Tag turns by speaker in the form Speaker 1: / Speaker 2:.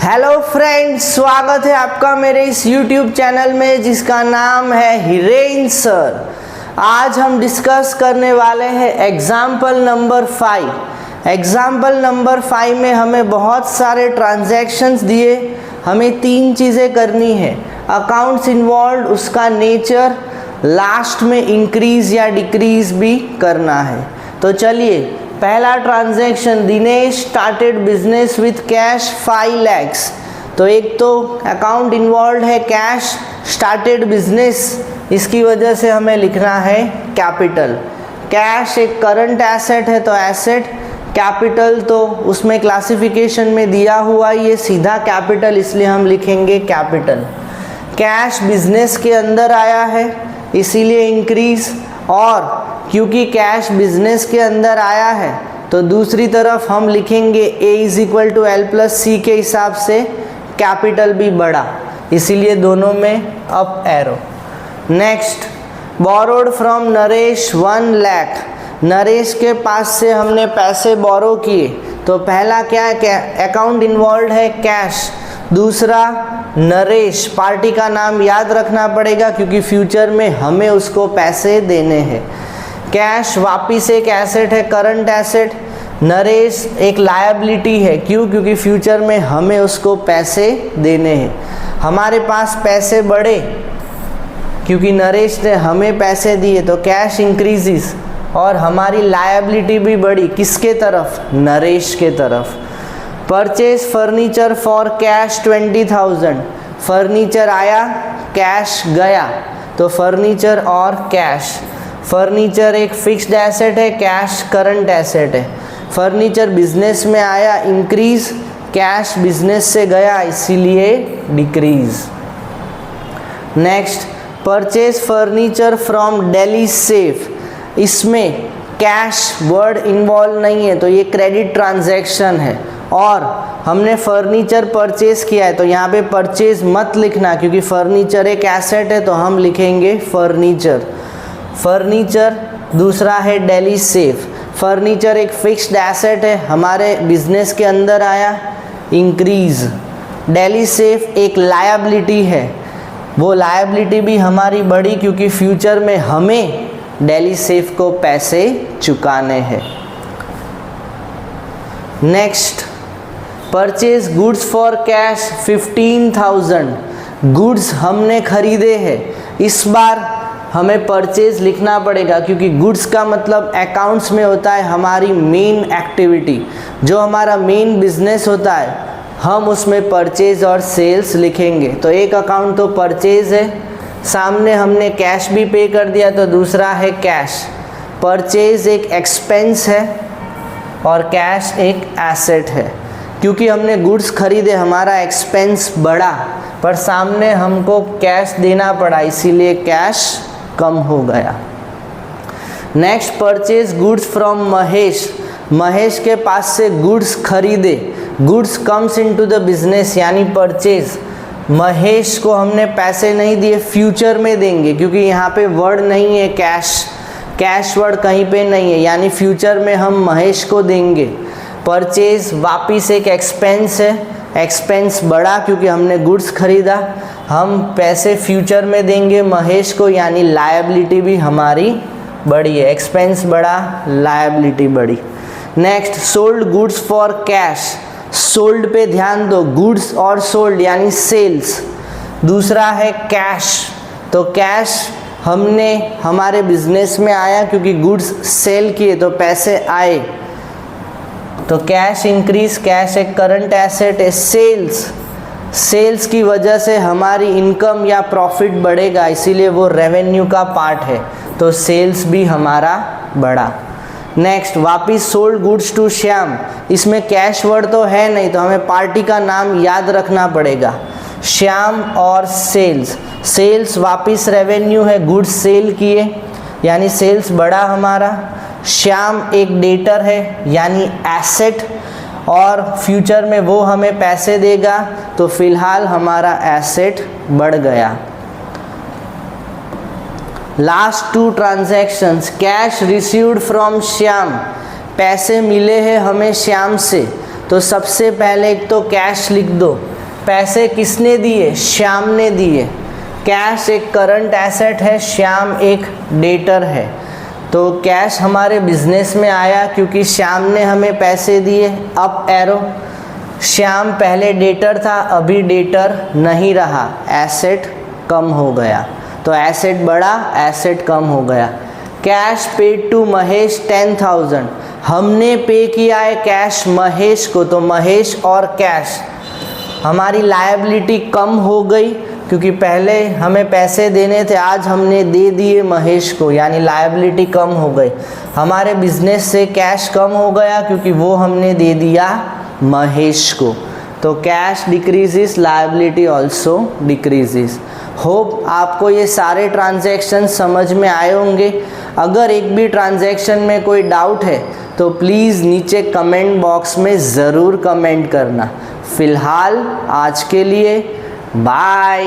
Speaker 1: Hello friends, स्वागत है आपका मेरे इस YouTube चैनल में जिसका नाम है हिरेन सर। आज हम डिस्कस करने वाले हैं एग्जाम्पल नंबर 5। एग्जाम्पल नंबर 5 में हमें बहुत सारे ट्रांजैक्शंस दिए, हमें 3 चीज़ें करनी है। अकाउंट्स इन्वॉल्व, उसका नेचर, लास्ट में इंक्रीज या डिक्रीज भी करना है। तो चलिए, पहला transaction, Dinesh started business with cash 5 lakhs। तो एक तो अकाउंट इन्वॉल्व है कैश, स्टार्टेड बिजनेस, इसकी वजह से हमें लिखना है कैपिटल। कैश एक करंट एसेट है तो एसेट, कैपिटल तो उसमें क्लासिफिकेशन में दिया हुआ ये सीधा कैपिटल, इसलिए हम लिखेंगे कैपिटल। कैश बिजनेस के अंदर आया है इसीलिए इंक्रीज, और क्योंकि कैश बिजनेस के अंदर आया है तो दूसरी तरफ हम लिखेंगे A = L+C के हिसाब से कैपिटल भी बढ़ा, इसीलिए दोनों में up arrow. Next, borrowed from Naresh 1 lakh। Naresh के पास से हमने पैसे बोरो किए, तो पहला क्या है, अकाउंट इन्वॉल्व है कैश। दूसरा, नरेश, पार्टी का नाम याद रखना पड़ेगा क्योंकि फ्यूचर में हमें उसको पैसे देने हैं। कैश वापिस एक एसेट है, करंट एसेट। नरेश एक लायबिलिटी है, क्यों? क्योंकि फ्यूचर में हमें उसको पैसे देने हैं। हमारे पास पैसे बढ़े क्योंकि नरेश ने हमें पैसे दिए, तो कैश इंक्रीजेस, और हमारी लायबिलिटी भी बढ़ी, किसके तरफ? नरेश के तरफ। Purchase furniture for cash 20,000। Furniture आया, कैश गया, तो फर्नीचर और कैश। फर्नीचर एक फिक्स्ड एसेट है, कैश करंट एसेट है। फर्नीचर बिजनेस में आया, इंक्रीज, कैश बिजनेस से गया इसीलिए decrease. Next, purchase furniture from Delhi safe. इसमें कैश वर्ड इन्वॉल्व नहीं है तो ये क्रेडिट ट्रांजैक्शन है, और हमने फर्नीचर परचेज किया है तो यहाँ पे परचेज मत लिखना क्योंकि फर्नीचर एक एसेट है, तो हम लिखेंगे फर्नीचर। फर्नीचर दूसरा है दिल्ली सेफ। फर्नीचर एक फिक्स्ड एसेट है, हमारे बिजनेस के अंदर आया, इंक्रीज। दिल्ली सेफ एक लायबिलिटी है, वो लायबिलिटी भी हमारी बढ़ी क्योंकि फ्यूचर में हमें दिल्ली सेफ को पैसे चुकाने हैं। Next, purchase goods for cash 15,000। Goods हमने खरीदे हैं, इस बार हमें परचेज लिखना पड़ेगा क्योंकि गुड्स का मतलब अकाउंट्स में होता है हमारी मेन एक्टिविटी, जो हमारा मेन बिजनेस होता है हम उसमें परचेज और सेल्स लिखेंगे। तो एक अकाउंट तो परचेज है, सामने हमने कैश भी पे कर दिया, तो दूसरा है कैश। परचेज एक एक्सपेंस है और कैश एक एसेट है। क्योंकि हमने गुड्स खरीदे, हमारा एक्सपेंस बढ़ा, पर सामने हमको कैश देना पड़ा, इसीलिए कैश कम हो गया। Next, purchase goods from Mahesh. Mahesh के पास से गुड्स खरीदे, goods comes into the business यानी परचेज। महेश को हमने पैसे नहीं दिए, फ्यूचर में देंगे क्योंकि यहाँ पे वर्ड नहीं है कैश, कैश वर्ड कहीं पे नहीं है, यानी फ्यूचर में हम महेश को देंगे। परचेज वापिस एक एक्सपेंस है, एक्सपेंस बढ़ा क्योंकि हमने गुड्स खरीदा, हम पैसे फ्यूचर में देंगे महेश को, यानी लायबिलिटी भी हमारी बढ़ी है। एक्सपेंस बढ़ा, लायबिलिटी बढ़ी। Next, sold goods for cash. Sold पे ध्यान दो, गुड्स और सोल्ड यानी सेल्स। दूसरा है कैश, तो कैश हमने हमारे बिजनेस में आया क्योंकि गुड्स सेल किए तो पैसे आए, तो कैश इंक्रीज, कैश एक करंट एसेट है। सेल्स, सेल्स की वजह से हमारी इनकम या प्रॉफिट बढ़ेगा, इसीलिए वो रेवेन्यू का पार्ट है, तो सेल्स भी हमारा बढ़ा। नेक्स्ट, वापिस सोल्ड गुड्स टू श्याम। इसमें कैश वर्ड तो है नहीं, तो हमें पार्टी का नाम याद रखना पड़ेगा, श्याम और सेल्स। सेल्स वापिस रेवेन्यू है, गुड्स सेल किए यानी सेल्स बढ़ा हमारा। श्याम एक डेटर है यानी एसेट, और फ्यूचर में वो हमें पैसे देगा, तो फिलहाल हमारा एसेट बढ़ गया। Last 2 transactions, cash received from Shyam. पैसे मिले हैं हमें श्याम से, तो सबसे पहले एक तो कैश लिख दो, पैसे किसने दिए? श्याम ने दिए। कैश एक करंट एसेट है, श्याम एक डेटर है। तो कैश हमारे बिजनेस में आया क्योंकि श्याम ने हमें पैसे दिए। अप एरो, श्याम पहले डेटर था, अभी डेटर नहीं रहा, एसेट कम हो गया। तो एसेट बढ़ा, एसेट कम हो गया। कैश पेड टू महेश 10,000, हमने पे किया है कैश महेश को, तो महेश और कैश हमारी लायबिलिटी कम हो गई क्योंकि पहले हमें पैसे देने थे, आज हमने दे दिए महेश को, यानी लायबिलिटी कम हो गई। हमारे बिजनेस से कैश कम हो गया क्योंकि वो हमने दे दिया महेश को। तो cash decreases, liability also decreases. Hope आपको ये सारे ट्रांजैक्शन समझ में आए होंगे। अगर एक भी ट्रांजैक्शन में कोई डाउट है तो प्लीज़ नीचे कमेंट बॉक्स में ज़रूर कमेंट करना। फ़िलहाल आज के लिए बाय।